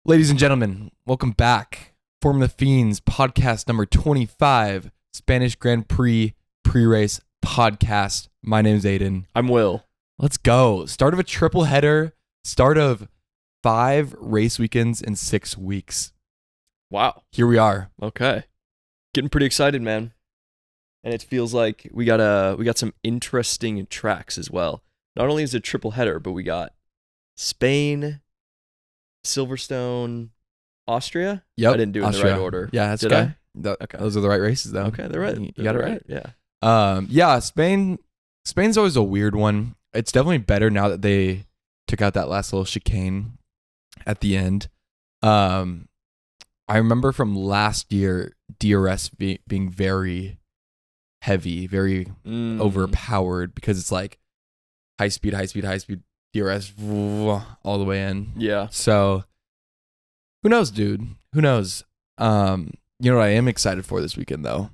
Ladies and gentlemen, welcome back. Form the Fiends podcast number 25, Spanish Grand Prix pre-race podcast. My name's Aiden. I'm Will. Let's go. Start of a triple header. Start of 5 race weekends in 6 weeks. Wow. Here we are. Okay. Getting pretty excited, man. And it feels like we got some interesting tracks as well. Not only is it a triple header, but we got Spain, Silverstone, Austria. Yep. I didn't do it in the right order. Yeah, that's Did okay. Okay. Those are the right races, though. Okay, they're right. You got it right. Yeah. Yeah, Spain's always a weird one. It's definitely better now that they took out that last little chicane at the end. I remember from last year, DRS being very heavy, very overpowered because it's like high speed, DRS all the way in. Yeah. So who knows, dude? Who knows? You know what I am excited for this weekend, though?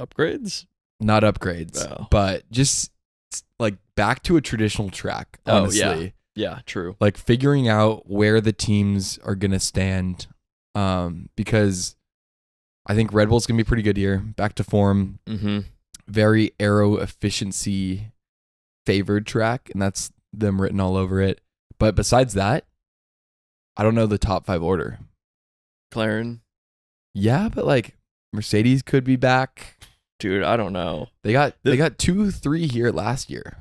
Upgrades? Not upgrades, No. but just like back to a traditional track, honestly. Oh, yeah. Yeah, true. Like figuring out where the teams are going to stand, because I think Red Bull's going to be pretty good here. Back to form. Mm-hmm. Very aero efficiency favored track, and that's them written all over it. But besides that, I don't know the top 5 order. McLaren? Yeah, but like Mercedes could be back. Dude, I don't know. They got 2, 3 here last year.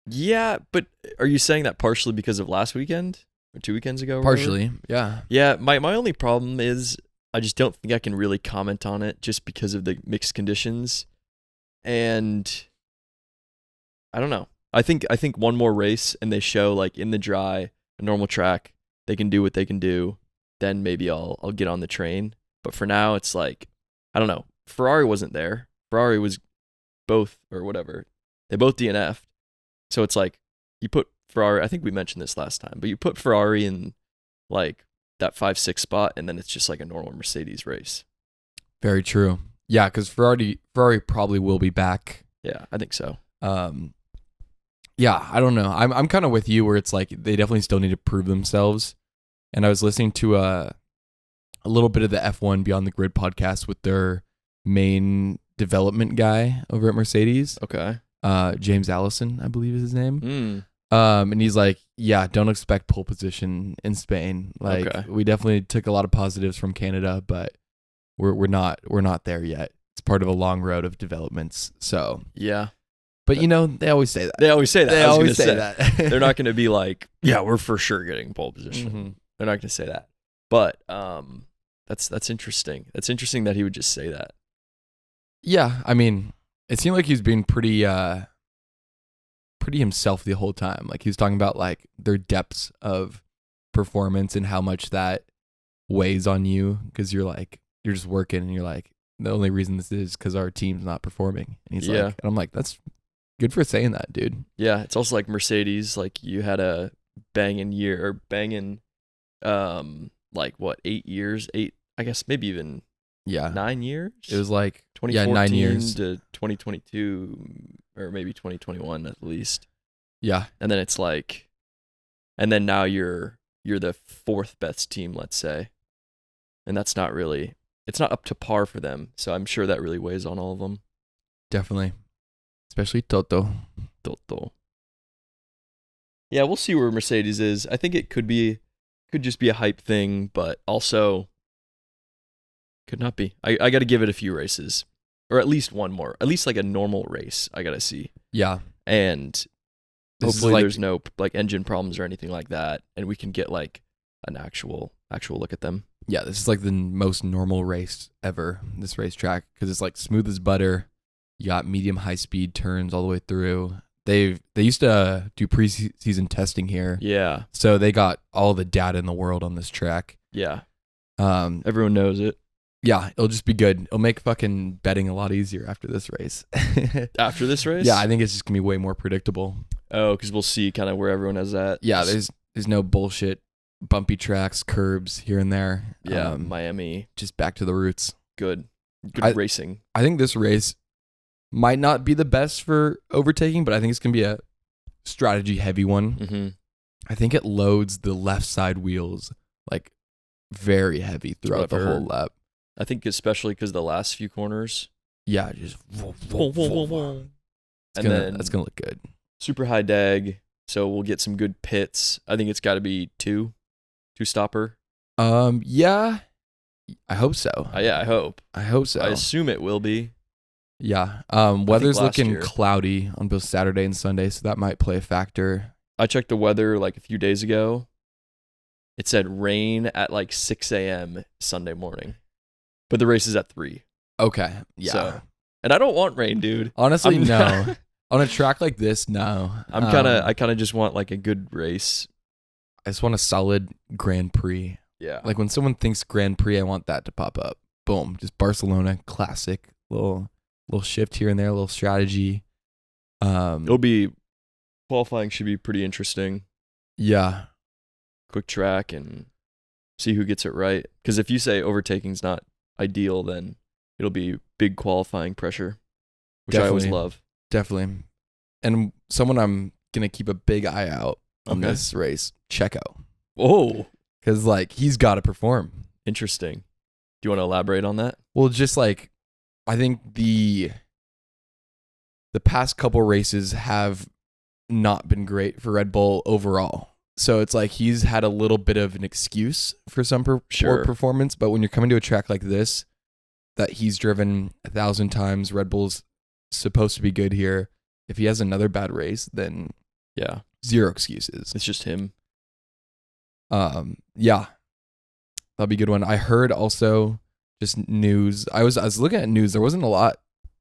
Yeah, but are you saying that partially because of last weekend? Or 2 weekends ago? Partially, yeah. Yeah, my only problem is I just don't think I can really comment on it just because of the mixed conditions. And I don't know. I think one more race and they show like in the dry, a normal track, they can do what they can do, then maybe I'll get on the train. But for now it's like, I don't know. Ferrari wasn't there. Ferrari was both or whatever. They both DNF'd. So it's like you put Ferrari, I think we mentioned this last time, but you put Ferrari in like that 5-6 spot and then it's just like a normal Mercedes race. Very true. Yeah, because Ferrari probably will be back. Yeah, I think so. Yeah, I don't know. I'm kind of with you where it's like they definitely still need to prove themselves. And I was listening to a little bit of the F1 Beyond the Grid podcast with their main development guy over at Mercedes. Okay. James Allison, I believe is his name. Mm. And he's like, yeah, don't expect pole position in Spain. Like Okay. we definitely took a lot of positives from Canada, but we're not there yet. It's part of a long road of developments. So Yeah. but you know, they always say that. They always say that. They I was always gonna say that. They're not going to be like, yeah, we're for sure getting pole position. Mm-hmm. They're not going to say that. But that's interesting. That's interesting that he would just say that. Yeah, I mean, it seemed like he was being pretty himself the whole time. Like he was talking about like their depths of performance and how much that weighs on you because you're just working and you're like, the only reason this is because our team's not performing. And he's like, and I'm like, that's good for saying that, dude. Yeah, it's also like Mercedes. Like you had a banging year or banging, like what 8 years? 8, I guess maybe even 9 years. It was like 2014 9 years to 2022 or maybe 2021 at least. Yeah, And then it's like, and then now you're the 4th best team, let's say, and that's not really. It's not up to par for them, so I'm sure that really weighs on all of them. definitely, especially Toto. Yeah, we'll see where Mercedes is. I think it could just be a hype thing, but also could not be. I got to give it a few races, or at least one more, at least like a normal race. I got to see. Yeah, and this hopefully there's no like engine problems or anything like that, and we can get like an actual look at them. Yeah, this is like the most normal race ever, this racetrack, because it's like smooth as butter. You got medium high speed turns all the way through. They used to do preseason testing here. Yeah. So they got all the data in the world on this track. Yeah. Everyone knows it. Yeah, it'll just be good. It'll make fucking betting a lot easier after this race. After this race? Yeah, I think it's just gonna be way more predictable. Oh, because we'll see kind of where everyone is at. Yeah, there's no bullshit bumpy tracks, curbs here and there. Yeah, Miami. Just back to the roots. Good racing. I think this race might not be the best for overtaking, but I think it's going to be a strategy heavy one. Mm-hmm. I think it loads the left side wheels like very heavy throughout the whole lap. I think especially because the last few corners. Yeah, just And that's gonna look good. Super high dag, so we'll get some good pits. I think it's got to be two stopper. Yeah, I hope so. Yeah, I hope. I hope so. I assume it will be. Yeah. Weather's looking year. cloudy on both Saturday and Sunday, so that might play a factor. I checked the weather like a few days ago. It said rain at like 6 a.m. Sunday morning, but the race is at 3. Okay. Yeah. So, and I don't want rain, dude. Honestly, no. On a track like this, no. I kind of just want like a good race. I just want a solid Grand Prix. Yeah. Like when someone thinks Grand Prix, I want that to pop up. Boom. Just Barcelona, classic. Little shift here and there, a little strategy. Qualifying should be pretty interesting. Yeah. Quick track and see who gets it right. Because if you say overtaking's not ideal, then it'll be big qualifying pressure, which Definitely. I always love. Definitely. And someone I'm going to keep a big eye out on this race, Checo. Oh. Because, like, he's got to perform. Interesting. Do you want to elaborate on that? Well, just like, I think the past couple races have not been great for Red Bull overall. So it's like he's had a little bit of an excuse for some poor performance. But when you're coming to a track like this, that he's driven 1,000 times, Red Bull's supposed to be good here. If he has another bad race, then yeah, zero excuses. It's just him. Yeah, that'll be a good one. I heard also just news. I was looking at news. There wasn't a lot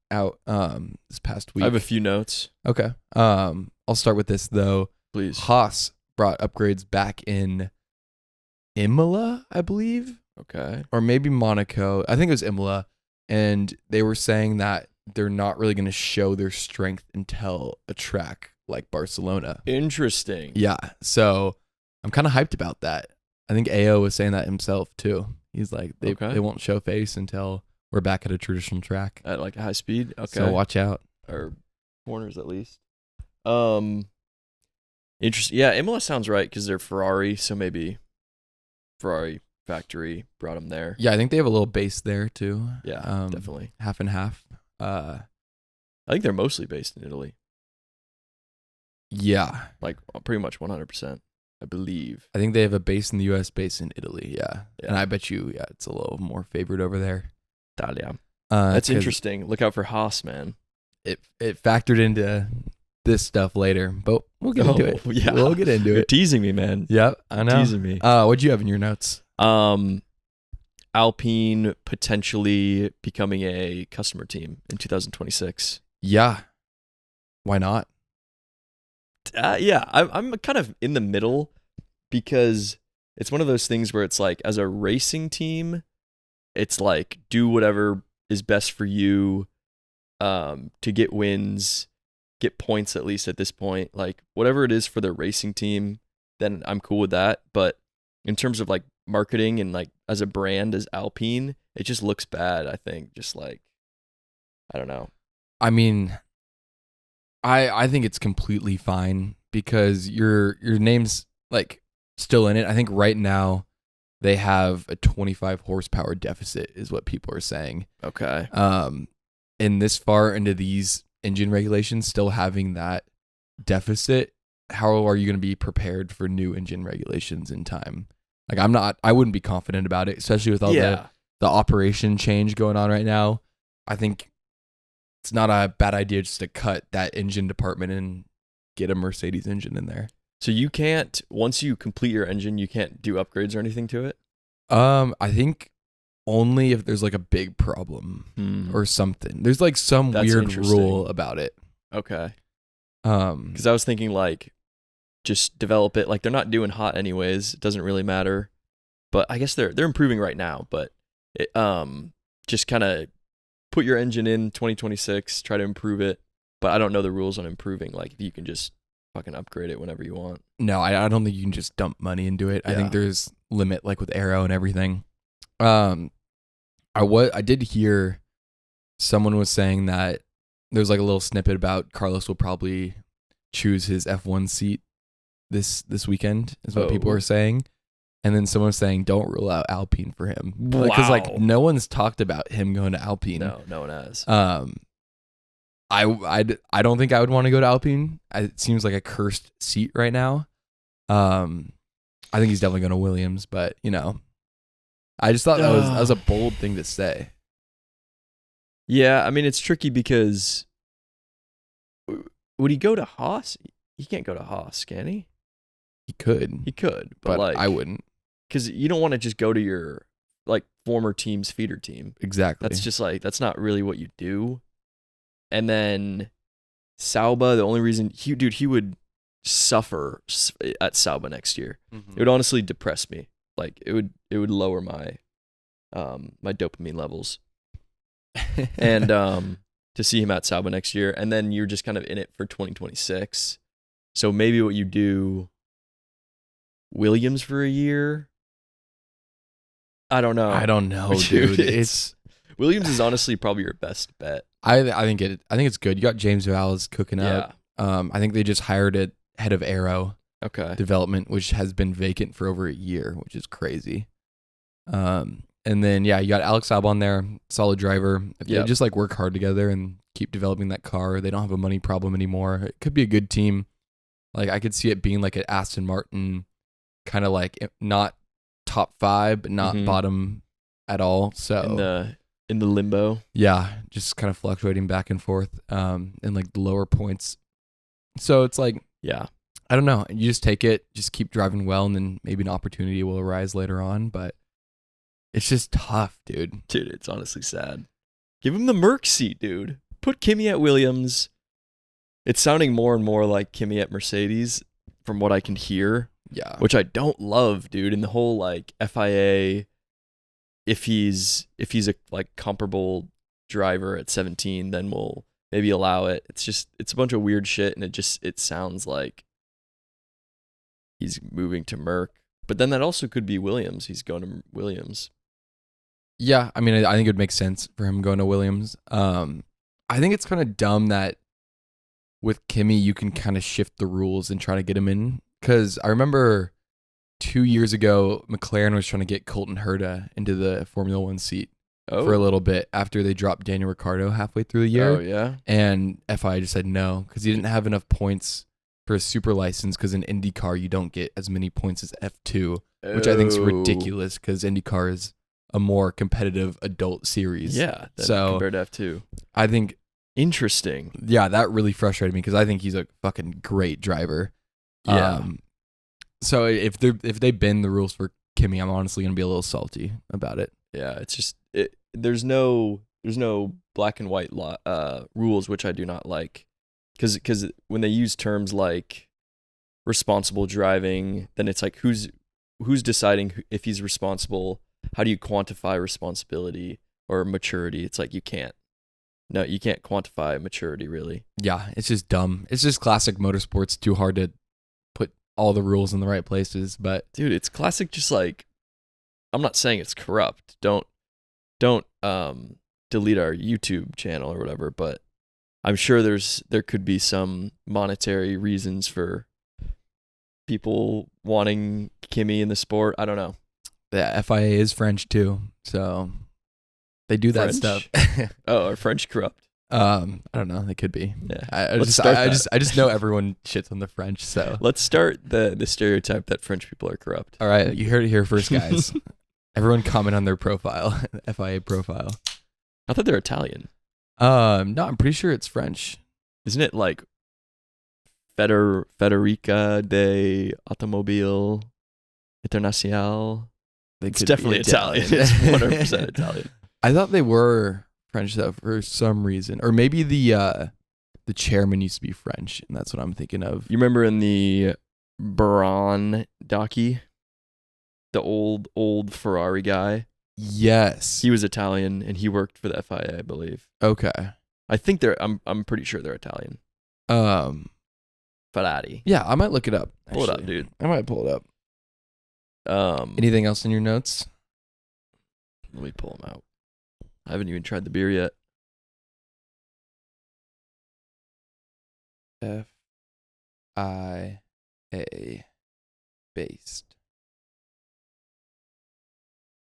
out this past week. I have a few notes. Okay. I'll start with this though. Please. Haas brought upgrades back in Imola, I believe. Okay. Or maybe Monaco. I think it was Imola. And they were saying that they're not really going to show their strength until a track like Barcelona. Interesting. Yeah. So I'm kind of hyped about that. I think AO was saying that himself too. He's like, they won't show face until we're back at a traditional track. At like a high speed? Okay. So watch out. Or corners at least. Interesting. Yeah, Imola sounds right because they're Ferrari, so maybe Ferrari factory brought them there. Yeah, I think they have a little base there too. Yeah, definitely. Half and half. I think they're mostly based in Italy. Yeah. Like pretty much 100%, I believe. I think they have a base in the US, base in Italy, yeah. And I bet you, it's a little more favored over there. Italia. That's interesting. Look out for Haas, man. It factored into this stuff later, but we'll get into it. Yeah. We'll get into You're it. teasing me, man. Yep, I know. Teasing me. What'd you have in your notes? Alpine potentially becoming a customer team in 2026. Yeah. Why not? Yeah, I'm kind of in the middle because it's one of those things where it's like, as a racing team, it's like, do whatever is best for you to get wins, get points at least at this point. Like, whatever it is for the racing team, then I'm cool with that. But in terms of like marketing and like as a brand as Alpine, it just looks bad, I think. Just like, I don't know. I mean, I think it's completely fine because your name's like still in it. I think right now they have a 25 horsepower deficit is what people are saying. Okay. And this far into these engine regulations, still having that deficit, how are you going to be prepared for new engine regulations in time? Like I wouldn't be confident about it, especially with all the operation change going on right now. I think it's not a bad idea just to cut that engine department and get a Mercedes engine in there. So you can't, once you complete your engine, you can't do upgrades or anything to it? I think only if there's like a big problem or something. There's like some weird rule about it. Okay. Because I was thinking like, just develop it. Like, they're not doing hot anyways. It doesn't really matter. But I guess they're improving right now. But it, just kind of put your engine in 2026, try to improve it. But I don't know the rules on improving. Like, if you can just fucking upgrade it whenever you want. No, I don't think you can just dump money into it. Yeah. I think there's limit, like with Aero and everything. I did hear someone was saying that there's like a little snippet about Carlos will probably choose his F1 seat this weekend, is what people Oh. are saying. And then someone was saying, don't rule out Alpine for him. Because like Wow. no one's talked about him going to Alpine. No one has. I don't think I would want to go to Alpine. It seems like a cursed seat right now. I think he's definitely going to Williams, but you know, I just thought that was a bold thing to say. Yeah, I mean it's tricky because would he go to Haas? He can't go to Haas, can he? He could, He could, but like I wouldn't. because you don't want to just go to your like former team's feeder team. Exactly. That's just like that's not really what you do. And then Sauber, the only reason he would suffer at Sauber next year. It would honestly depress me. Like it would lower my my dopamine levels. And to see him at Sauber next year, and then you're just kind of in it for 2026. So maybe what you do, Williams for a year. I don't know, dude. It's Williams is honestly probably your best bet. I think it's good. You got James Valles cooking Yeah. up. I think they just hired a head of aero Okay. development, which has been vacant for over a year, which is crazy. And then you got Alex Albon there, solid driver. If they just like work hard together and keep developing that car, they don't have a money problem anymore. It could be a good team. Like I could see it being like an Aston Martin, kind of like not top 5, but not bottom at all. So in the limbo. Yeah, just kind of fluctuating back and forth, in like the lower points. So it's like, Yeah. I don't know. You just take it, just keep driving well, and then maybe an opportunity will arise later on. But it's just tough, dude. Dude, it's honestly sad. Give him the Merc seat, dude. Put Kimi at Williams. It's sounding more and more like Kimi at Mercedes from what I can hear. Yeah. Which I don't love, dude. In the whole like FIA, if he's a like comparable driver at 17, then we'll maybe allow it. It's a bunch of weird shit, and it sounds like he's moving to Merc. But then that also could be Williams. He's going to Williams. Yeah, I mean, I think it would make sense for him going to Williams. I think it's kind of dumb that with Kimi, you can kind of shift the rules and try to get him in. Because I remember 2 years ago, McLaren was trying to get Colton Herta into the Formula One seat for a little bit after they dropped Daniel Ricciardo halfway through the year. Oh, yeah? And FIA just said no, because he didn't have enough points for a super license, because in IndyCar, you don't get as many points as F2, which I think is ridiculous, because IndyCar is a more competitive adult series. Yeah, so compared to F2. I think, Interesting. yeah, that really frustrated me, because I think he's a fucking great driver. Yeah. So if they bend the rules for Kimi, I'm honestly gonna be a little salty about it. Yeah, it's just there's no black and white rules, which I do not like, because when they use terms like responsible driving, then it's like who's deciding if he's responsible? How do you quantify responsibility or maturity? It's like you can't quantify maturity, really. Yeah, it's just dumb. It's just classic motorsports. Too hard to put all the rules in the right places. But dude, it's classic. Just like, I'm not saying it's corrupt. Don't delete our YouTube channel or whatever. But I'm sure there could be some monetary reasons for people wanting Kimi in the sport. I don't know. the FIA is French too, so they do that stuff. Oh, are French corrupt? I don't know. They could be. Yeah. I just know everyone shits on the French. So Let's start the stereotype that French people are corrupt. all right, you heard it here first, guys. Everyone comment on their profile, FIA profile. I thought they're Italian. No, I'm pretty sure it's French. Isn't it like Federica de Automobile Internacional? It's definitely Italian. It's 100% Italian. I thought they were French though for some reason, or maybe the chairman used to be French, and that's what I'm thinking of. You remember in the Baron docu, the old Ferrari guy? Yes, He was Italian and he worked for the FIA, I believe. okay. I think I'm pretty sure they're Italian. Ferrari. Yeah, I might look it up. Pull it up, actually. dude. I might pull it up. Anything else in your notes? Let me pull them out. I haven't even tried the beer yet. FIA based.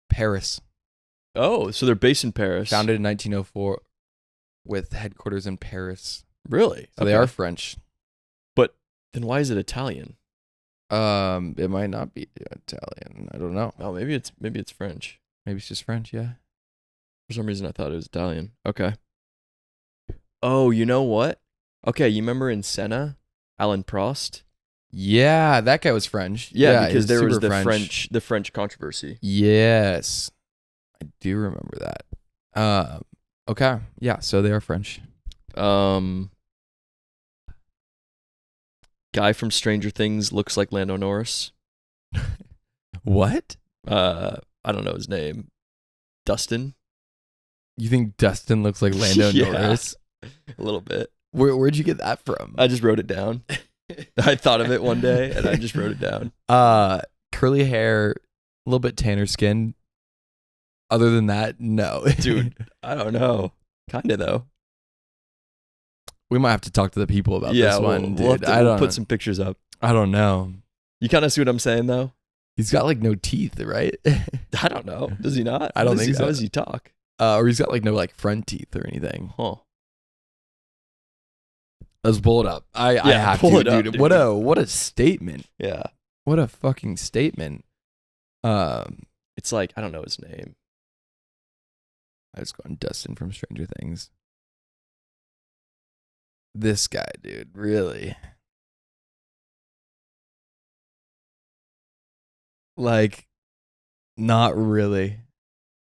Paris. Oh, so they're based in Paris. Founded in 1904 with headquarters in Paris. Really? So they are French. But then why is it Italian? It might not be Italian. I don't know. Oh, maybe it's French. Maybe it's just French, yeah. For some reason I thought it was Italian. Okay. Oh, you know what? Okay, you remember in Senna, Alan Prost? Yeah, that guy was French. Yeah, because he's there was super the French controversy. Yes. I do remember that. Okay. Yeah, so they are French. Guy from Stranger Things looks like Lando Norris. What? I don't know his name. Dustin? You think Dustin looks like Lando Yeah. Norris? A little bit. Where'd you get that from? I just wrote it down. I thought of it one day and I just wrote it down. Curly hair, a little bit tanner skin. Other than that, no. Dude, I don't know. Kinda though. We might have to talk to the people about this one, dude. We'll put some pictures up. I don't know. You kind of see what I'm saying though? He's got like no teeth, right? I don't know. Does he not? I don't think so. How does he talk? Or he's got like no like front teeth or anything. Huh. Let's pull it up. I have pull to, it up, dude. dude. What a statement. Yeah. What a fucking statement. It's like, I don't know his name. I was going Dustin from Stranger Things. This guy, dude, really. Like, not really.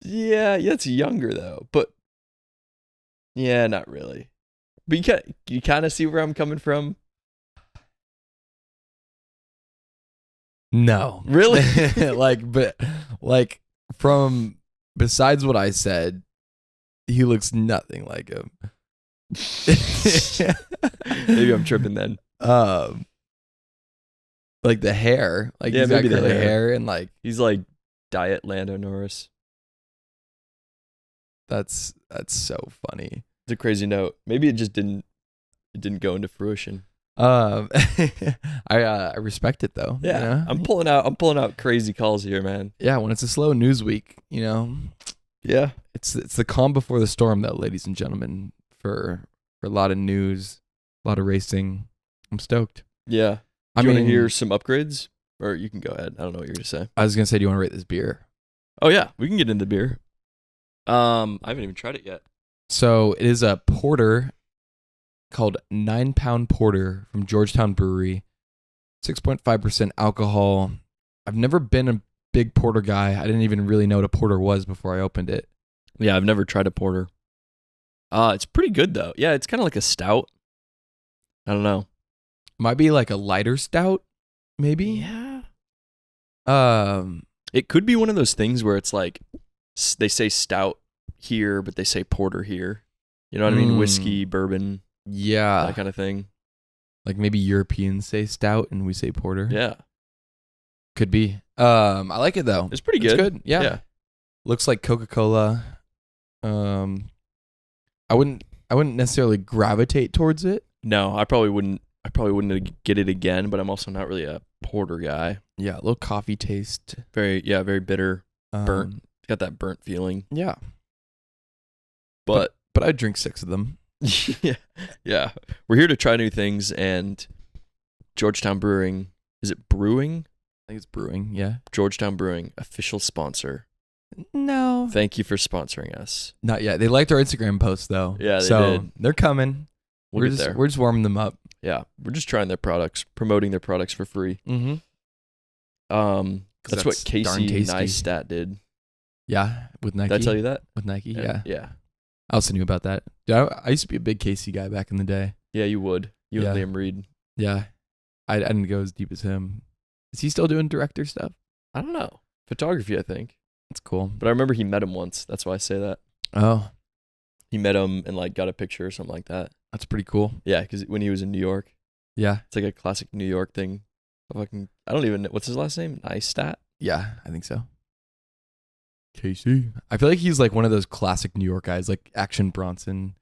Yeah, it's younger though, but yeah, not really. But you kind of see where I'm coming from. No. Really? like from besides what I said, he looks nothing like him. Maybe I'm tripping then. Like the hair, like Yeah, he's got maybe the curly hair. hair and like He's like Diet Lando Norris. that's so funny. It's a crazy note. Maybe it just didn't go into fruition. I respect it though. Yeah, you know? I'm pulling out crazy calls here, man. Yeah, when it's a slow news week, you know, Yeah, it's the calm before the storm, though, ladies and gentlemen. For a lot of news, a lot of racing. I'm stoked. yeah. I Do you want mean, to hear some upgrades, or you can go ahead? I don't know what you're gonna say. I was gonna say, do you want to rate this beer? Oh yeah, we can get into beer. I haven't even tried it yet. So it is a porter called 9-Pound Porter from Georgetown Brewery. 6.5% alcohol. I've never been a big porter guy. I didn't even really know what a porter was before I opened it. Yeah, I've never tried a porter. It's pretty good though. Yeah, it's kind of like a stout. I don't know. Might be like a lighter stout, maybe. Yeah. Um, It could be one of those things where it's like they say stout here, but they say porter here. You know what I mean? Whiskey, bourbon, yeah, that kind of thing. like maybe Europeans say stout and we say porter. Yeah, Could be. I like it though. it's pretty It's good. good. Yeah. Looks like Coca-Cola. I wouldn't necessarily gravitate towards it. No, I probably wouldn't get it again, but I'm also not really a porter guy. Yeah, a little coffee taste. Very bitter, burnt. It's got that burnt feeling. Yeah. But But I'd drink 6 of them. yeah. We're here to try new things, and Georgetown Brewing, is it brewing? I think it's brewing, yeah. Georgetown Brewing, official sponsor. No. Thank you for sponsoring us. Not yet. They liked our Instagram post though. Yeah, they so did. They're coming. We'll get there. We're just warming them up. Yeah, we're just trying their products, promoting their products for free. Mm-hmm. That's what darn Casey tasty. Neistat did. Yeah, with Nike. Did I tell you that? With Nike, yeah. Yeah. I also knew about that. Yeah, I used to be a big Casey guy back in the day. Yeah, you would. You Yeah. and Liam Reed. Yeah. I didn't go as deep as him. Is he still doing director stuff? I don't know. Photography, I think. That's cool. But I remember he met him once. That's why I say that. Oh, He met him and like got a picture or something like that. that's pretty cool. Yeah, because when he was in New York, Yeah. it's like a classic New York thing. I don't even know. What's his last name? Neistat? Yeah, I think so. Casey. I feel like he's like one of those classic New York guys, like Action Bronson.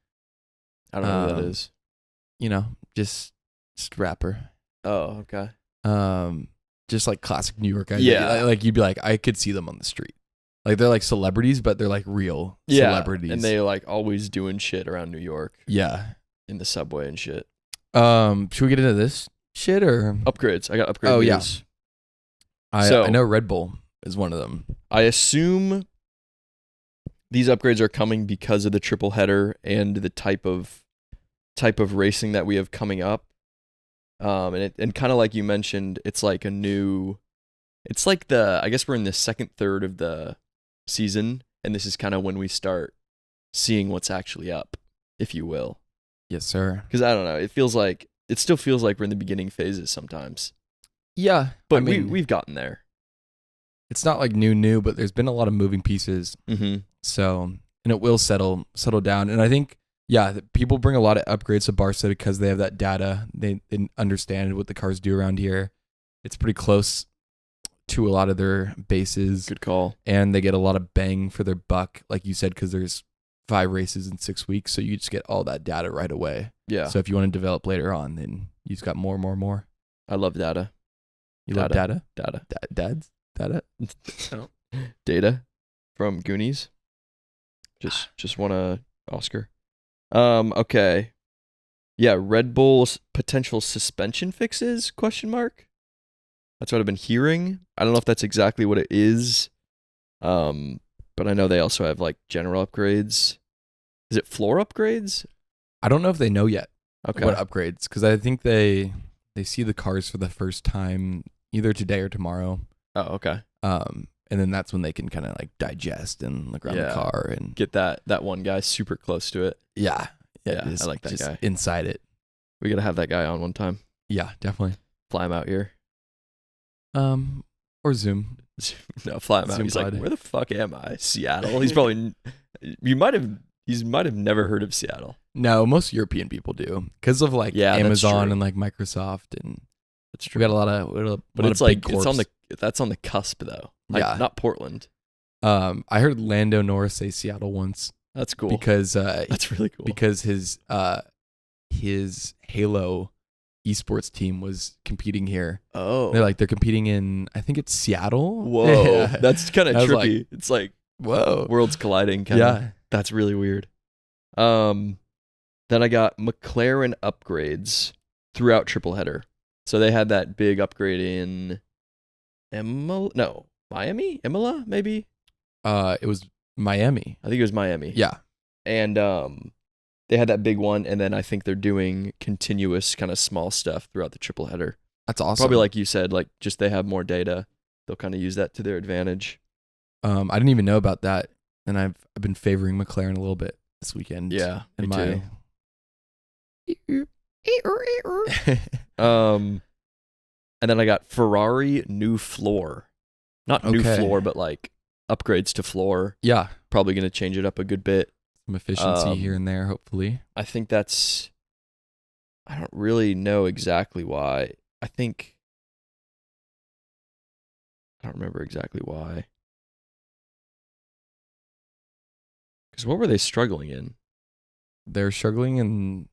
I don't know who that is. You know, just rapper. Oh, okay. Just like classic New York guys. Yeah. Like you'd be like, I could see them on the street. Like they're like celebrities, but they're like real celebrities. And they like always doing shit around New York Yeah. in the subway and shit. Should we get into this shit or Upgrades. I got upgrade Oh, yeah. news. I know Red Bull is one of them. I assume these upgrades are coming because of the triple header and the type of racing that we have coming up. And kind of like you mentioned, it's like I guess we're in the second third of the season, and this is kind of when we start seeing what's actually up, if you will. Yes, sir. Because I don't know, it still feels like we're in the beginning phases sometimes. Yeah. But I mean, we've gotten there. it's not like new, but there's been a lot of moving pieces. Mm-hmm. So, and it will settle down. And I think, yeah, people bring a lot of upgrades to Barca because they have that data. They understand what the cars do around here. It's pretty close to a lot of their bases. Good call. And they get a lot of bang for their buck, like you said, because there's 5 races in 6 weeks. So you just get all that data right away. Yeah. So if you want to develop later on, then you just got more. I love data. You love data? Data. Dads? Data? Data from Goonies. Just won a Oscar. Okay. Yeah, Red Bull's potential suspension fixes? ? That's what I've been hearing. I don't know if that's exactly what it is. But I know they also have like general upgrades. Is it floor upgrades? I don't know if they know yet Okay. what upgrades, because I think they see the cars for the first time either today or tomorrow. Oh, okay. And then that's when they can kind of like digest and look around the car and Get that one guy super close to it. yeah, I like that guy. Inside it. We gotta have that guy on one time. Yeah, definitely. Fly him out here. Or Zoom. No, fly him out. Zoom He's like, flight. where the fuck am I? Seattle. He's probably. He might have never heard of Seattle. No, most European people do because of like Yeah, that's Amazon true. and like Microsoft, and That's we true. got a lot of But it's like that's on the cusp though. Like, Yeah. not Portland. I heard Lando Norris say Seattle once That's cool. because That's really cool. because his Halo esports team was competing here. Oh. They're competing in, I think it's Seattle. Whoa. Yeah. That's kind of I was trippy. It's like Whoa. worlds colliding. Kinda. Yeah. That's really weird. Then I got McLaren upgrades throughout triple header. So they had that big upgrade in Miami? Imola, maybe? It was Miami. I think it was Miami. Yeah. And they had that big one, and then I think they're doing continuous kind of small stuff throughout the triple header. That's awesome. Probably like you said, like just they have more data. They'll kind of use that to their advantage. I didn't even know about that, and I've been favoring McLaren a little bit this weekend. Yeah, in me my And then I got Ferrari new floor. Not new Okay. floor, but like upgrades to floor. Yeah, Probably going to change it up a good bit. some efficiency here and there, hopefully. I think that's... I don't really know exactly why. I don't remember exactly why. Because what were they struggling in? They're struggling in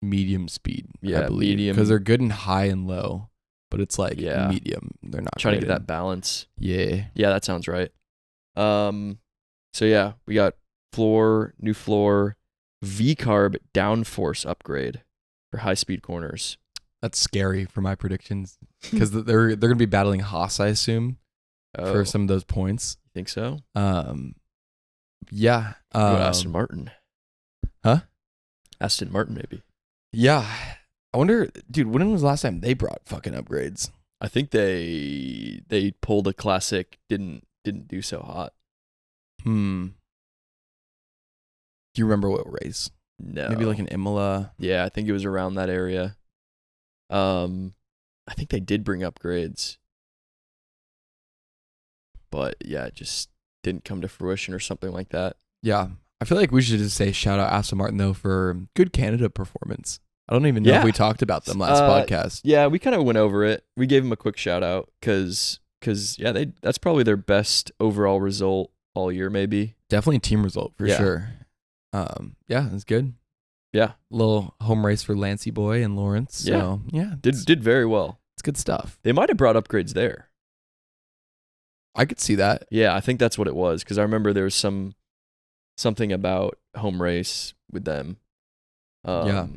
medium speed, I Yeah, believe, medium. because they're good in high and low, but it's like Yeah. medium. They're not Trying to good get that in- balance. Yeah, Yeah, that sounds right. So yeah, we got new floor, V-carb downforce upgrade for high-speed corners. that's scary for my predictions because they're gonna be battling Haas, I assume, Oh, for some of those points. think so? Yeah. What, Aston Martin? Huh? Aston Martin, maybe. Yeah. I wonder, dude, when was the last time they brought fucking upgrades? I think they pulled a classic, didn't do so hot. Do you remember what race? No. Maybe like an Imola. Yeah, I think it was around that area. I think they did bring upgrades. But yeah, it just didn't come to fruition or something like that. Yeah. I feel like we should just say shout out Aston Martin though for good Canada performance. I don't even know if Yeah. we talked about them last podcast. Yeah, we kind of went over it. We gave them a quick shout out because yeah, that's probably their best overall result all year, maybe. Definitely a team result for Yeah. sure. Yeah, it's good. Yeah, Little home race for Lancey Boy and Lawrence. So yeah, did very well. it's good stuff. They might have brought upgrades there. I could see that. Yeah, I think that's what it was because I remember there was something about home race with them. Yeah.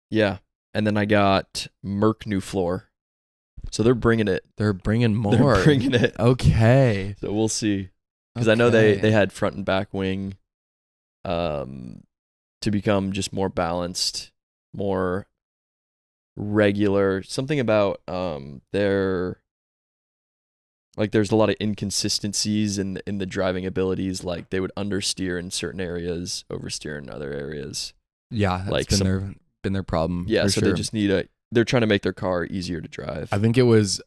Yeah, and then I got Merc new floor, so they're bringing it. They're bringing more. They're bringing it. Okay. So we'll see. Because I know they had front and back wing, to become just more balanced, more regular. Something about their. Like there's a lot of inconsistencies in the driving abilities. Like they would understeer in certain areas, oversteer in other areas. Yeah, that's like been their problem. Yeah, so sure. they just need they're trying to make their car easier to drive. I think it was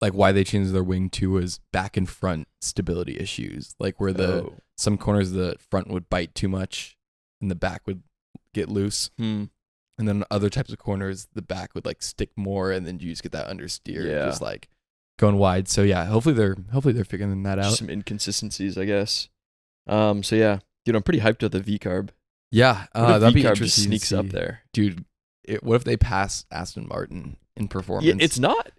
like why they changed their wing too was back and front stability issues. Like where some corners the front would bite too much and the back would get loose. And then other types of corners the back would like stick more and then you just get that understeer. Yeah. Just like going wide. So yeah, hopefully they're figuring that out. Just some inconsistencies, I guess. So yeah, dude, I'm pretty hyped with the V-carb. Yeah, What if that'd be V-carb interesting. just sneaks up there, dude. What if they pass Aston Martin in performance? Yeah,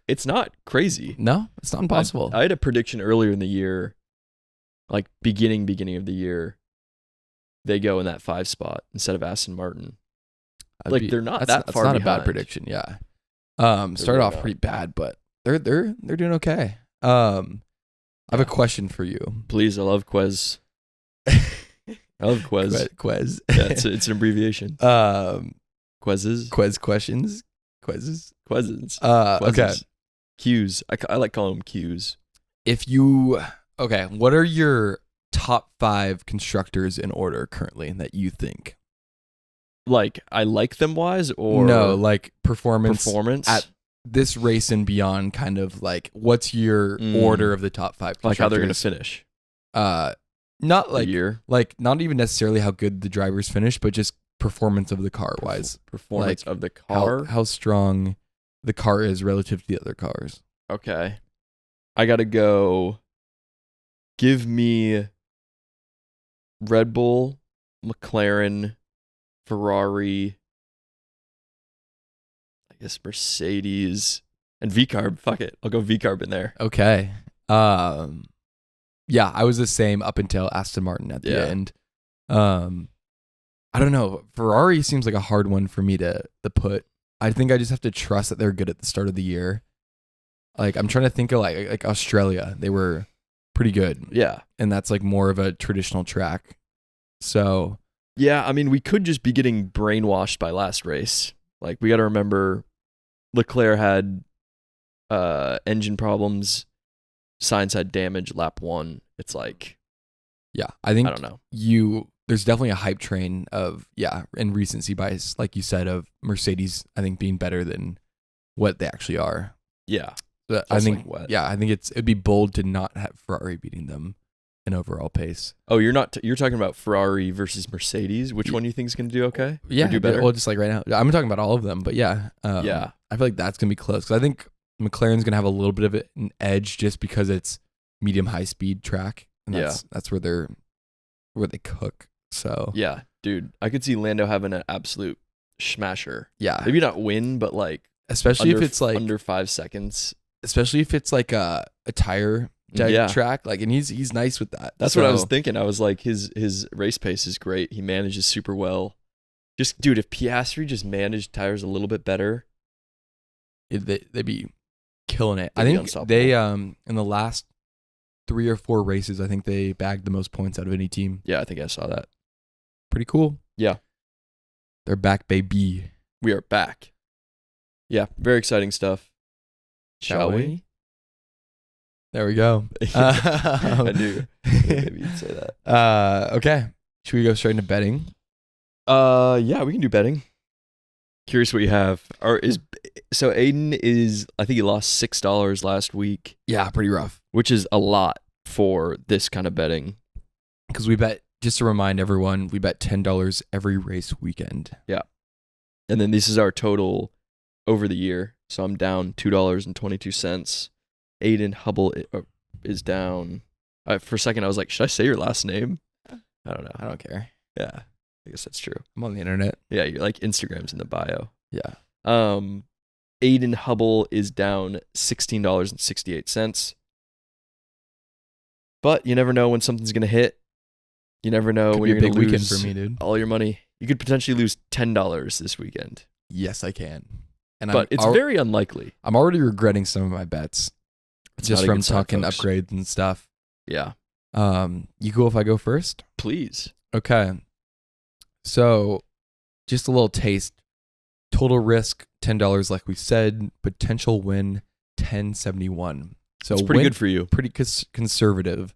it's not crazy. No, it's not impossible. I had a prediction earlier in the year, like beginning of the year, they go in that 5 spot instead of Aston Martin. They're not that far That's not behind. a bad prediction. Yeah. Started really off not. pretty bad, but they're doing okay. I have a question for you. Please, I love Quez. I love Quez. Quez. Yeah, it's an abbreviation. Quezes. Quez questions. Quezes. Quezes. Okay. Qs. I like calling them Qs. What are your top 5 constructors in order currently that you think? Like, I like them wise or no, like performance at this race and beyond, kind of like what's your order of the top 5 constructors? Like how they're gonna finish. Not like year. Like not even necessarily how good the drivers finish, but just performance of the car wise. Performance of the car. How strong the car is relative to the other cars. Okay. I gotta go. Give me Red Bull, McLaren, Ferrari, I guess Mercedes, and V-carb. Fuck it. I'll go V-carb in there. Okay. Yeah, I was the same up until Aston Martin at the end. I don't know. Ferrari seems like a hard one for me to put. I think I just have to trust that they're good at the start of the year. Like I'm trying to think of like Australia. They were pretty good. Yeah. And that's like more of a traditional track. So yeah, I mean, we could just be getting brainwashed by last race. Like we got to remember Leclerc had engine problems. Sainz had damage lap 1. It's like, yeah, I don't know. There's definitely a hype train of, and recency bias, like you said, of Mercedes, I think being better than what they actually are. Yeah. But I think, I think it'd be bold to not have Ferrari beating them in overall pace. Oh, you're talking about Ferrari versus Mercedes. Which one do you think is going to do okay? Yeah. Or do better? Well, just like right now, I'm talking about all of them, but yeah. I feel like that's going to be close because I think McLaren's going to have a little bit of an edge just because it's medium high speed track. And that's where they cook. So yeah, dude, I could see Lando having an absolute smasher. Yeah. Maybe not win, but like especially if it's like under 5 seconds. Especially if it's like a tire track, like, and he's nice with that. That's what I was thinking. I was like, his race pace is great. He manages super well. Just dude, if Piastri just managed tires a little bit better, they'd be killing it. I think they in the last 3 or 4 races, I think they bagged the most points out of any team. Yeah, I think I saw that. Pretty cool. Yeah, they're back, baby. We are back. Yeah, very exciting stuff. Shall we? There we go. I knew maybe you'd say that. Okay. Should we go straight into betting? Yeah, we can do betting. Curious what you have. So Aiden is, I think he lost $6 last week. Yeah, pretty rough. Which is a lot for this kind of betting. Because we bet, just to remind everyone, we bet $10 every race weekend. Yeah. And then this is our total over the year. So I'm down $2.22. Aiden Hubble is down. For a second, I was like, should I say your last name? I don't know. I don't care. Yeah, I guess that's true. I'm on the internet. Yeah, you're like Instagram's in the bio. Yeah. Aiden Hubble is down $16.68. But you never know when something's going to hit. You never know Could when be you're a going big to weekend lose for me, dude. all your money. You could potentially lose $10 this weekend. Yes, I can. And But it's very unlikely. I'm already regretting some of my bets It's just not a from good sign, talking folks. upgrades and stuff. Yeah. You cool if I go first? Please. Okay. So, just a little taste. Total risk $10, like we said. Potential win $10.71. So It's pretty win, good for you. pretty conservative.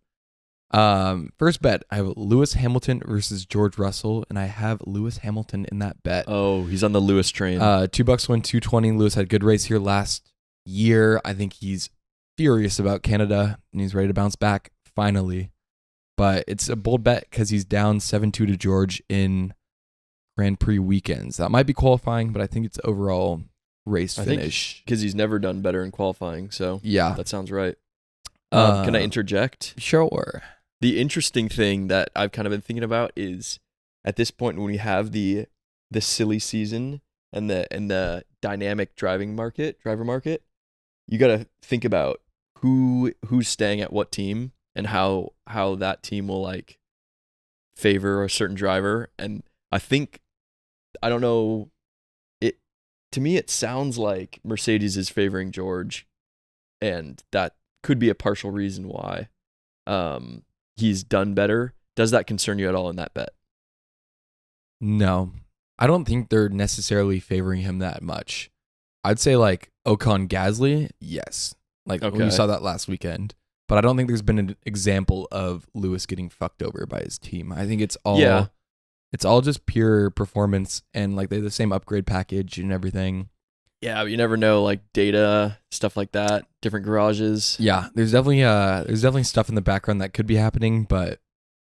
First bet, I have Lewis Hamilton versus George Russell, and I have Lewis Hamilton in that bet. Oh, he's on the Lewis train. $2 win $2.20. Lewis had a good race here last year. I think he's furious about Canada, and he's ready to bounce back finally. But it's a bold bet because he's down 7-2 to George in Grand Prix weekends. That might be qualifying, but I think it's overall race finish. Because he's never done better in qualifying, so Yeah. that sounds right. Can I interject? Sure. The interesting thing that I've kind of been thinking about is at this point when we have the silly season and the dynamic driver market, you got to think about who's staying at what team and how that team will like favor a certain driver. And I don't know, to me it sounds like Mercedes is favoring George, and that could be a partial reason why he's done better. Does that concern you at all in that bet? No, I don't think they're necessarily favoring him that much. I'd say like Ocon Gasly, yes. Like Okay. we saw that last weekend. But I don't think there's been an example of Lewis getting fucked over by his team. I think it's all just pure performance, and like they have the same upgrade package and everything. Yeah, but you never know, like data, stuff like that, different garages. Yeah, there's definitely stuff in the background that could be happening, but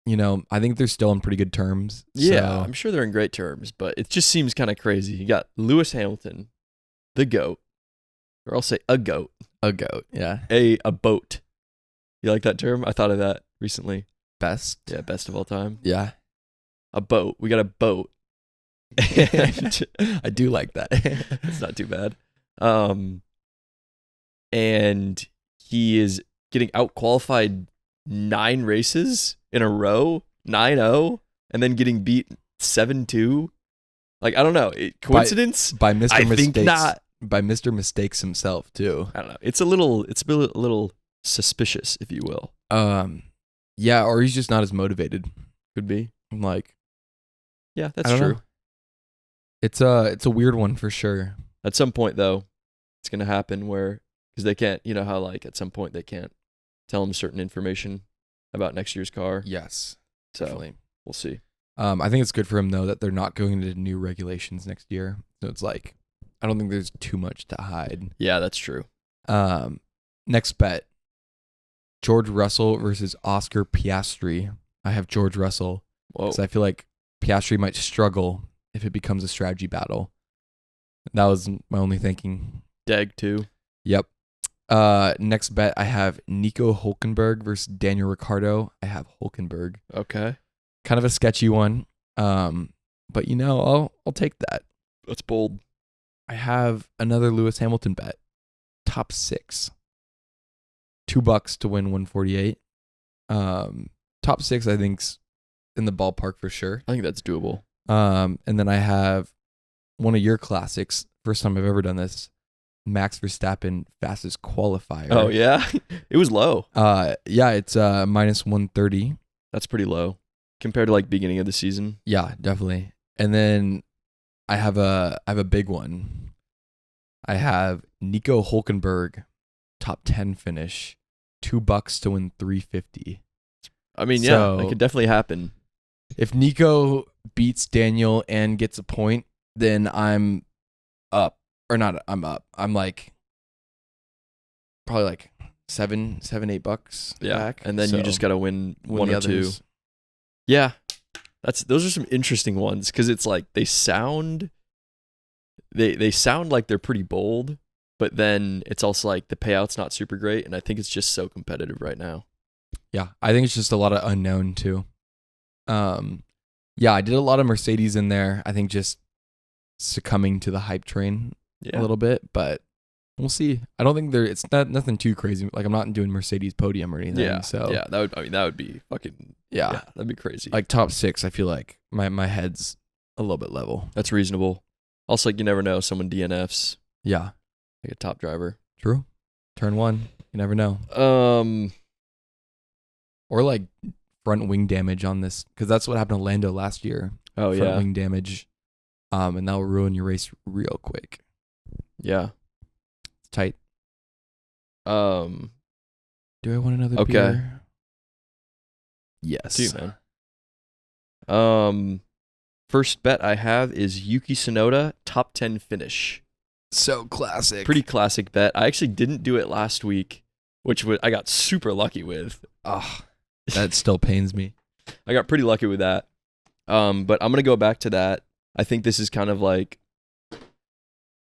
I think they're still on pretty good terms. Yeah, so. I'm sure they're in great terms, but it just seems kind of crazy. You got Lewis Hamilton, the GOAT, or I'll say a GOAT. A goat, yeah. A boat. You like that term? I thought of that recently. Best. Yeah, best of all time. Yeah. A boat. We got a boat. I do like that. It's not too bad. And he is getting out-qualified 9 races in a row, 9-0, and then getting beat 7-2. Like, I don't know. Coincidence? By Mr. I Mistakes. think not. By Mr. Mistakes himself, too. I don't know. It's a little suspicious, if you will. Yeah, or he's just not as motivated. Could be. I'm like, Yeah, I that's don't true. know. It's a weird one for sure. At some point, though, it's going to happen where, because they can't, you know how like at some point they can't tell him certain information about next year's car. Yes, So definitely. we'll see. I think it's good for him though that they're not going into new regulations next year. So it's like, I don't think there's too much to hide. Yeah, that's true. Next bet, George Russell versus Oscar Piastri. I have George Russell Whoa. because I feel like Piastri might struggle if it becomes a strategy battle. That was my only thinking. Dag too. Yep. Next bet, I have Nico Hülkenberg versus Daniel Ricciardo. I have Hülkenberg. Okay. Kind of a sketchy one. But I'll take that. That's bold. I have another Lewis Hamilton bet. Top 6. $2 to win 148. Top 6 I think's in the ballpark for sure. I think that's doable. And then I have one of your classics. First time I've ever done this. Max Verstappen fastest qualifier. Oh yeah, it was low. Yeah, it's minus 130. That's pretty low compared to like beginning of the season. Yeah, definitely. And then I have a big one. I have Nico Hülkenberg top 10 finish. $2 to win 350. I mean, yeah, So- that could definitely happen. If Nico beats Daniel and gets a point, then I'm up. Or not, I'm up. I'm like probably like $7-8 Yeah, back. and then you So, just got to win one the or two. others. Yeah, those are some interesting ones because it's like they sound like they're pretty bold, but then it's also like the payout's not super great, and I think it's just so competitive right now. Yeah, I think it's just a lot of unknown too. Yeah, I did a lot of Mercedes in there. I think just succumbing to the hype train Yeah, a little bit, but We'll see. I don't think it's not nothing too crazy. Like I'm not doing Mercedes podium or anything. Yeah. So Yeah. That would be fucking. yeah. That'd be crazy. Like top 6, I feel like my head's a little bit level. That's reasonable. Also, like you never know, someone DNFs Yeah. like a top driver. True. Turn 1. You never know. Or like front wing damage on this, because that's what happened to Lando last year. Oh Front wing damage. And that will ruin your race real quick. Yeah. It's tight. Do Do I want another Okay. beer? Yes. you, man. First bet I have is Yuki Tsunoda top 10 finish. So classic. Pretty classic bet. I actually didn't do it last week, which I got super lucky with. Oh, that still pains me. I got pretty lucky with that. But I'm gonna go back to that. I think this is kind of like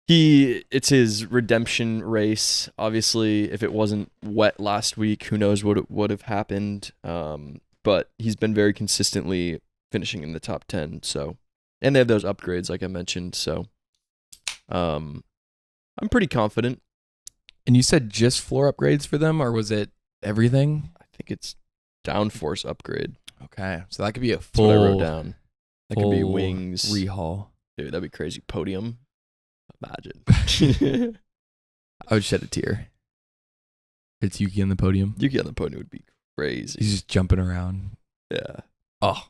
it's his redemption race. Obviously, if it wasn't wet last week, who knows what would have happened. But he's been very consistently finishing in the top 10. So, and they have those upgrades, like I mentioned. So, I'm pretty confident. And you said just floor upgrades for them, or was it everything? I think it's downforce upgrade. Okay, so that could be a That's what I wrote full down. That could be full wings. rehaul. Dude, that'd be crazy. Podium. Imagine. I would shed a tear. It's Yuki on the podium. Yuki on the podium would be crazy. He's just jumping around. Yeah. Oh,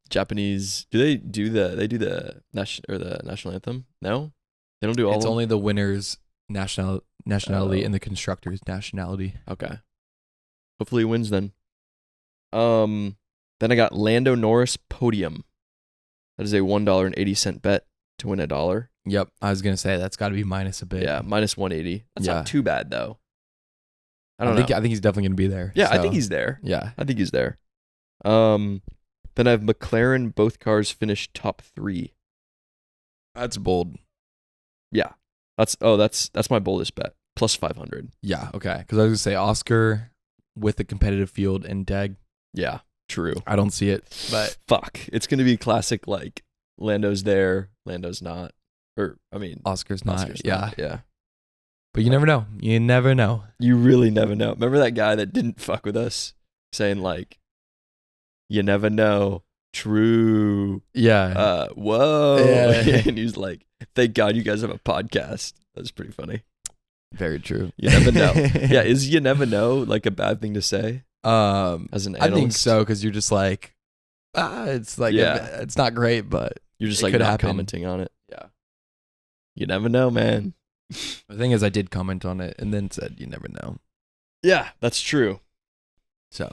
Japanese. Do they do the national anthem? No, they don't do all. it's of only the winner's nationality and the constructor's nationality. them? Okay. Hopefully he wins then. Then I got Lando Norris podium. That is a $1.80 bet to win $1. Yep, I was gonna say that's got to be minus a bit. Yeah, minus 180. That's Yeah. not too bad though. I think I think he's definitely gonna be there. Yeah, I so, think he's there. Yeah, I think he's there. Then I have McLaren. Both cars finished top 3. that's bold. Yeah, that's my boldest bet. Plus 500. Yeah, okay. Because I was gonna say Oscar with the competitive field and Dag. Yeah, true. I don't see it, but Fuck, it's gonna be classic. Like Lando's there, Lando's not, or I mean, Oscar's not. Oscar's yeah, not. Yeah. but you never know. You never know. You really never know. Remember that guy that didn't fuck with us, saying like, "You never know." True. Yeah. Whoa. Yeah. And he was like, "Thank God you guys have a podcast." That's pretty funny. Very true. You never know. Yeah, is you never know like a bad thing to say as an analyst? I think so, because you're just like, it's like, Yeah. it's not great, but You're just it like could not happen. commenting on it. Yeah. You never know, man. The thing is, I did comment on it and then said, you never know. Yeah, that's true. So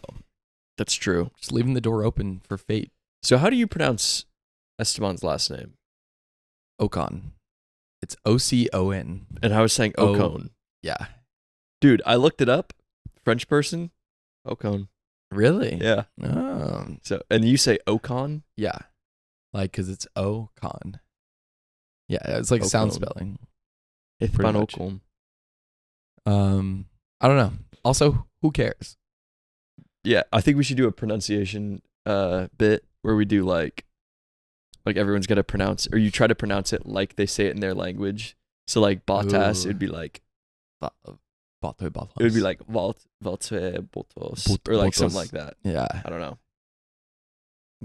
That's true. just leaving the door open for fate. So how do you pronounce Esteban's last name? Ocon. It's Ocon. And I was saying Oh. Ocon. Yeah. Dude, I looked it up. French person, Ocon. Really? Yeah. Oh. So and you say Ocon? Yeah. Like, because it's Ocon. Yeah, it's like sound Ocon. spelling. Esteban much. Ocon. I don't know. Also, who cares? Yeah, I think we should do a pronunciation bit where we do like everyone's got to pronounce, or you try to pronounce it like they say it in their language. So like Bottas, Ooh. it'd be like Bottas. it would be like Valtteri Bottas or like something like that. Yeah. I don't know.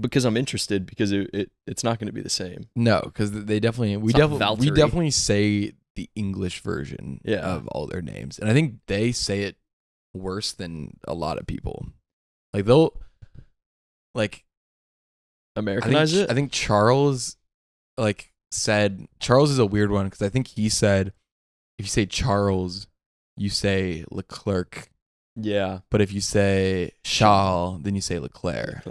Because I'm interested, because it's not going to be the same. No, because we It's not Valtteri. definitely say the English version Yeah. of all their names, and I think they say it worse than a lot of people. Like they'll like Americanize it? I think Charles said Charles is a weird one, because I think he said if you say Charles, you say Leclerc, Yeah. but if you say Charles, then you say Leclerc.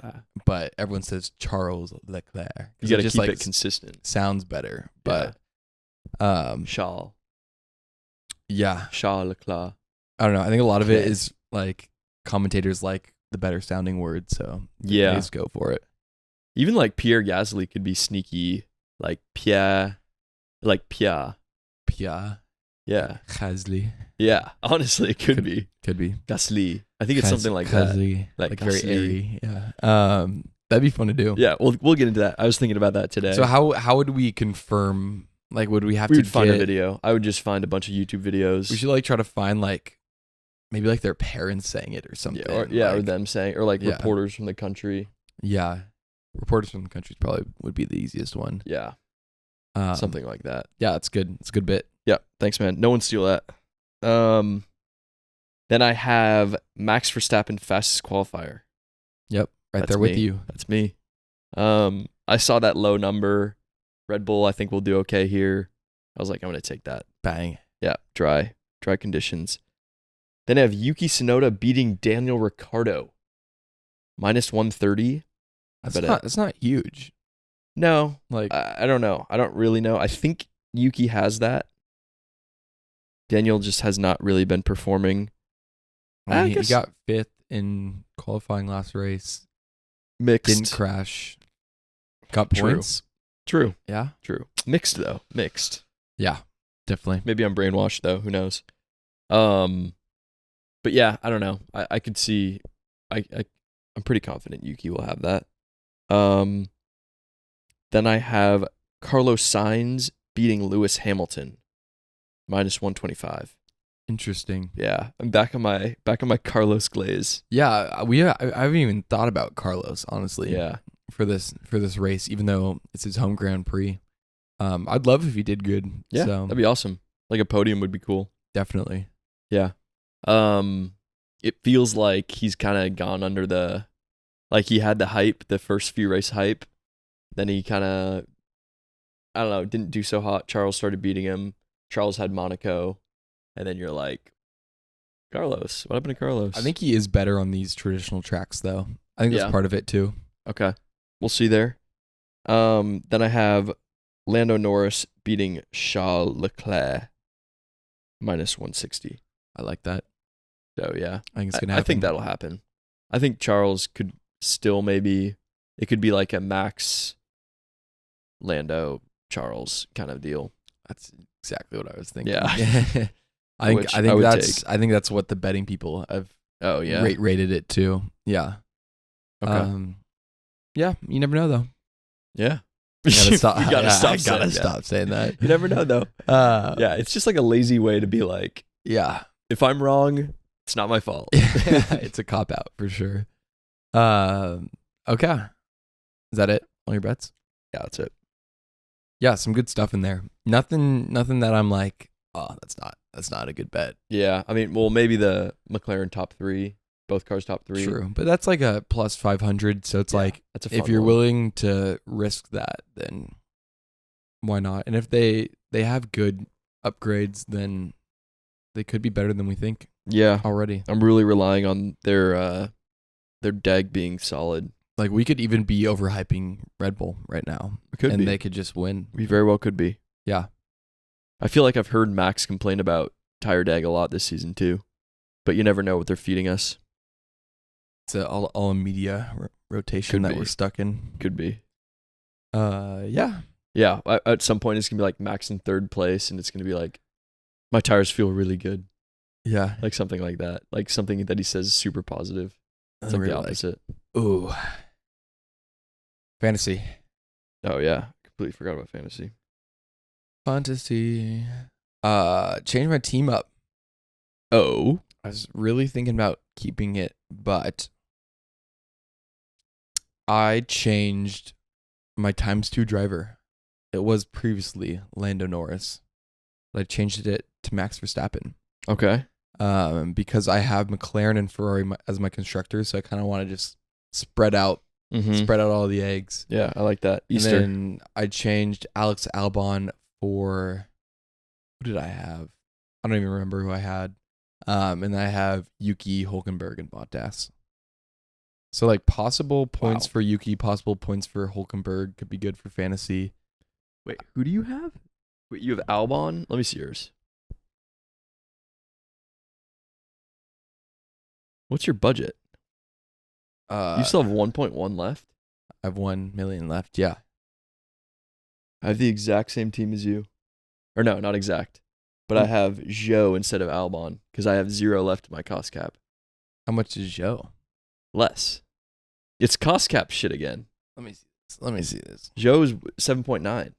But everyone says Charles Leclerc. 'Cause You got to just keep it consistent. sounds better. Yeah. But Charles yeah, Leclerc. I don't know. I think a lot of it Leclerc. is like commentators like the better sounding word, so Yeah. they just go for it. Even like Pierre Gasly could be sneaky, like Pierre, like Pierre. Pia, Yeah. Khazli, Yeah. Honestly, it could be could be Gasly. I think it's something like that. Khazli, Like like very Khazli. airy. Yeah. That'd be fun to do. Yeah, we'll get into that. I was thinking about that today. So how would we confirm Like, would we have We'd to find a get- video. I would just find a bunch of YouTube videos. We should like try to find like maybe like their parents saying it or something. or like, them saying, or like Yeah. reporters from the country. Yeah, reporters from the country probably would be the easiest one. Yeah, something like that. Yeah, it's good. It's a good bit. Yeah, thanks, man. No one steal that. Then I have Max Verstappen fastest qualifier. Yep, right That's there with me. you. That's me. I saw that low number. Red Bull, I think we'll do okay here. I was like, I'm gonna take that. Bang. Yeah, dry conditions. Then I have Yuki Tsunoda beating Daniel Ricciardo. -130. That's not huge. No, Like, I don't know. I don't really know. I think Yuki has that. Daniel just has not really been performing. I mean, I guess- he got 5th in qualifying last race. Mixed. Didn't crash. Got True. points. True. Yeah. Mixed though. Mixed. Yeah. Definitely. Maybe I'm brainwashed though. Who knows? But yeah, I don't know. I could see. I'm pretty confident Yuki will have that. Then I have Carlos Sainz beating Lewis Hamilton. -125. Interesting. Yeah, I'm back on my Carlos glaze. Yeah, I haven't even thought about Carlos, honestly. Yeah, For this race, even though it's his home Grand Prix. I'd love if he did good. yeah, So that'd be awesome. Like a podium would be cool. definitely. Yeah. It feels like he's kind of gone under like he had the hype, the first few race hype. Then he kind of, I don't know, didn't do so hot. Charles started beating him. Charles had Monaco. And then you're like, Carlos, what happened to Carlos? I think he is better on these traditional tracks, though. I think that's Yeah. part of it too. Okay. We'll see there. Then I have Lando Norris beating Charles Leclerc. -160. I like that. So yeah. I think it's gonna I happen. think that'll happen. I think Charles could still maybe, it could be like a Max, Lando, Charles kind of deal. That's exactly what I was thinking. Yeah. I Which I think would I think that's what the betting people have Oh yeah. rated it to. Yeah. Okay. Yeah. You never know though. Yeah. You gotta stop. You gotta yeah, stop. I gotta saying that. stop saying that. You never know though. Yeah. Yeah, it's just like a lazy way to be like, Yeah. if I'm wrong, it's not my fault. It's a cop out for sure. Okay. Is that it? All your bets? Yeah, that's it. Yeah, some good stuff in there. Nothing that I'm like, oh, that's not a good bet. Yeah, I mean, well, maybe the McLaren top 3, both cars top 3. True. But that's like a plus 500, so it's Yeah, like that's a fun if you're one. willing to risk that, then why not? And if they have good upgrades, then they could be better than we think Yeah, already. I'm really relying on their DEG being solid. Like we could even be overhyping Red Bull right now, It could and be. they could just win. We very well could be. Yeah. I feel like I've heard Max complain about tire DEG a lot this season too, but you never know what they're feeding us. It's all a media rotation Could that be. we're stuck in. Could be. Yeah. Yeah, at some point it's gonna be like Max in 3rd place, and it's gonna be like, my tires feel really good, Yeah. like something like that, like something that he says is super positive. It's like Really the like- opposite. Ooh. Fantasy. Oh yeah, completely forgot about fantasy. Fantasy. Change my team up. Oh, I was really thinking about keeping it, but I changed my ×2 driver. It was previously Lando Norris, but I changed it to Max Verstappen. okay. Because I have McLaren and Ferrari as my constructors, so I kind of want to just spread out all the eggs. Yeah, I like that. And Easter. then I changed Alex Albon for, who did I have? I don't even remember who I had. And then I have Yuki, Hulkenberg, and Bottas. So like possible points Wow. for Yuki, possible points for Hulkenberg could be good for fantasy. Wait, who do you have? Wait, you have Albon? Let me see yours. What's your budget? You still have 1.1 left? I have 1 million left. Yeah. I have the exact same team as you. Or no, not exact. But I have Joe instead of Albon because I have 0 left in my cost cap. How much is Joe? Less. It's cost cap shit again. Let me see this. Joe's 7.9.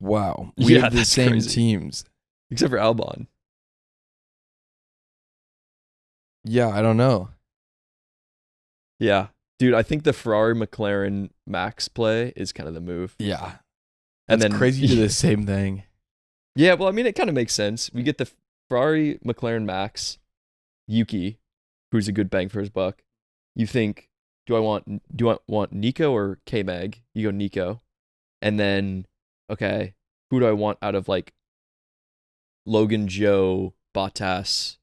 Wow. We Yeah, have the that's same crazy. teams. Except for Albon. Yeah, I don't know. Yeah. Dude, I think the Ferrari McLaren Max play is kind of the move. Yeah. And That's then crazy you do the same thing. Yeah, well, I mean, it kind of makes sense. We get the Ferrari McLaren Max, Yuki, who's a good bang for his buck. You think, do I want Nico or K-Mag? You go Nico. And then, okay, who do I want out of like Logan, Joe, Bottas,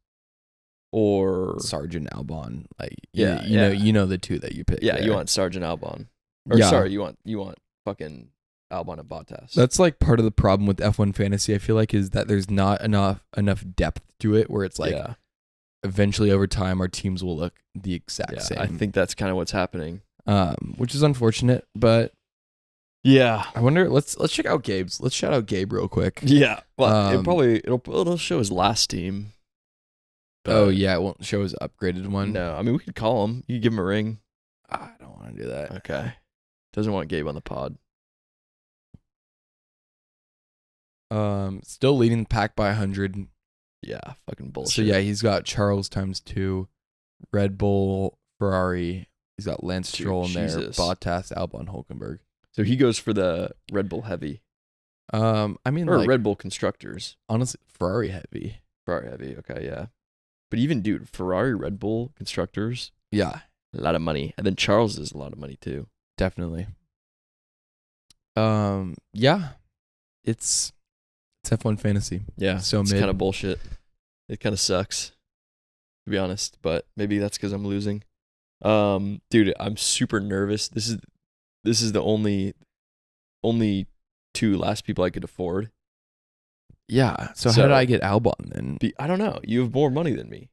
or Sargent Albon. Like Yeah, you know the two that you pick. yeah, you there. want Sargent Albon. Or Yeah. sorry, you want fucking Albon and Bottas. That's like part of the problem with F1 fantasy, I feel like, is that there's not enough depth to it where it's like yeah, eventually over time our teams will look the exact same. I think that's kind of what's happening. Which is unfortunate, but Yeah. I wonder let's check out Gabe's. Let's shout out Gabe real quick. Yeah. Well, Um, it'll show his last team. Oh but yeah, it won't show his upgraded one. No, I mean we could call him. You could give him a ring. I don't want to do that. Okay. Doesn't want Gabe on the pod. Still leading the pack by 100. Yeah, fucking bullshit. So yeah, he's got Charles ×2, Red Bull, Ferrari. He's got Lance Dude, Stroll in there, Jesus. Bottas, Albon, Hulkenberg. So he goes for the Red Bull heavy I mean, or like, Red Bull constructors. honestly, Ferrari heavy. Ferrari heavy. Okay, yeah. But even dude, Ferrari, Red Bull constructors, Yeah, a lot of money, and then Charles is a lot of money too. definitely. Yeah, it's F1 fantasy. Yeah, So it's mid. kind of bullshit. It kind of sucks, to be honest. But maybe that's because I'm losing. Dude, I'm super nervous. This is the only two last people I could afford. Yeah. So how So- did I get Albon then? I don't know. You have more money than me.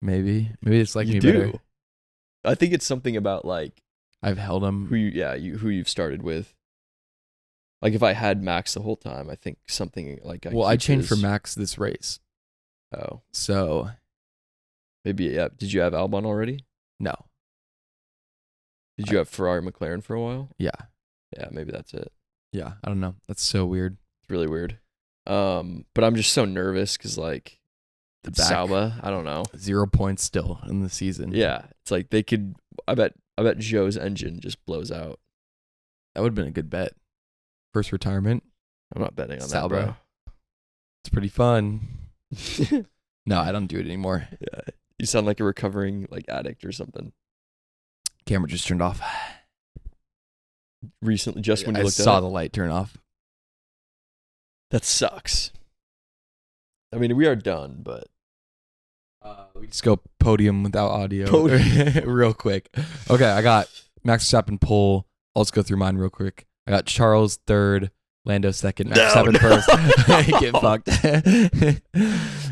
Maybe it's like you me do. better. I think it's something about like I've held him. who you've started with. Like if I had Max the whole time, I think something like I keep changed for his- Max this race. Oh, So maybe yeah. Did you have Albon already? no. Did you have Ferrari McLaren for a while? Yeah. Yeah, maybe that's it. Yeah. I don't know. That's so weird. It's really weird. But I'm just so nervous because like The back Sauber, I don't know. 0 points still in the season. Yeah, it's like they could. I bet Joe's engine just blows out. That would have been a good bet. First retirement. I'm not betting on Sauber. that, It's pretty fun. bro. No, I don't do it anymore. Yeah, you sound like a recovering like addict or something. Camera just turned off. Recently, just when you I looked saw at it. the light turn off. That sucks. I mean, we are done, but We just go podium without audio Podium. real quick. Okay, I got Max Verstappen pole. I'll just go through mine real quick. I got Charles third, Lando second, Max No, Verstappen no. first. Get fucked.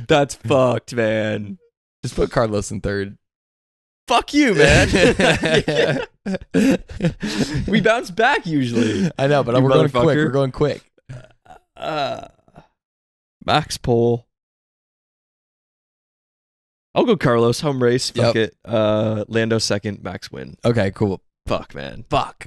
that's fucked, man. Just put Carlos in third. Fuck you, man. We bounce back usually. I know, but You we're going quick. motherfucker. We're going quick. Max pole. I'll go Carlos home race. Fuck it. Lando second. Max win. Okay, cool. Fuck, man. Fuck.